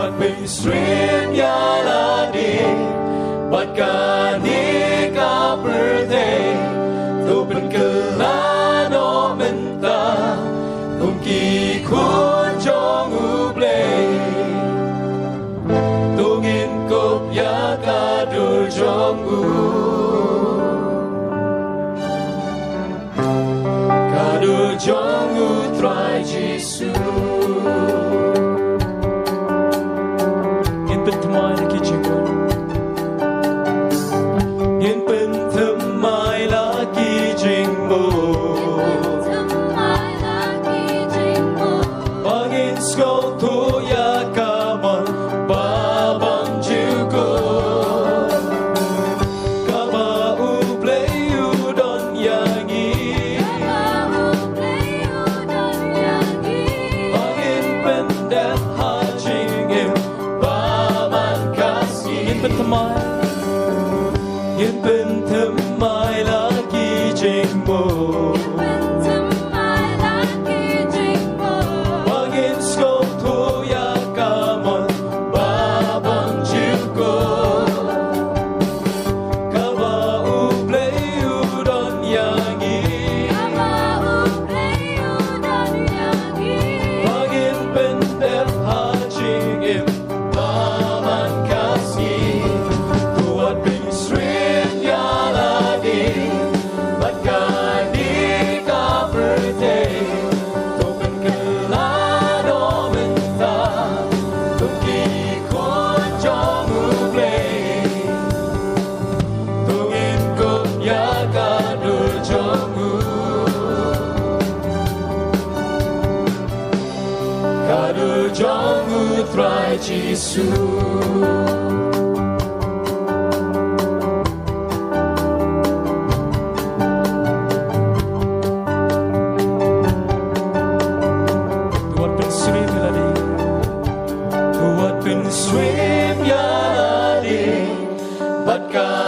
tuat mynsiem ialade bakane ka pyrthei tu penkelan o menta kumki kun jong blei tungin kop ya kadul jong kadul jong try Jesus in pentemai lagi jingkyrkhu in pentemai lagi jingmu bangin skol tu ya kaman babang juga kaba u blei udon yangi bangin pendet hajingim baman kasih in pentemai lagi jingmu bangin skol tu ya kaman babang juga kaba u blei udon yangi bangin pendet hajingim baman kasih tuat mynsiem ialade bakane ka pyrthei tu penkelan o menta kumki kun jong blei tungin kop ya kadul jong kadul jong try Jesus tuat mynsiem ialade bakane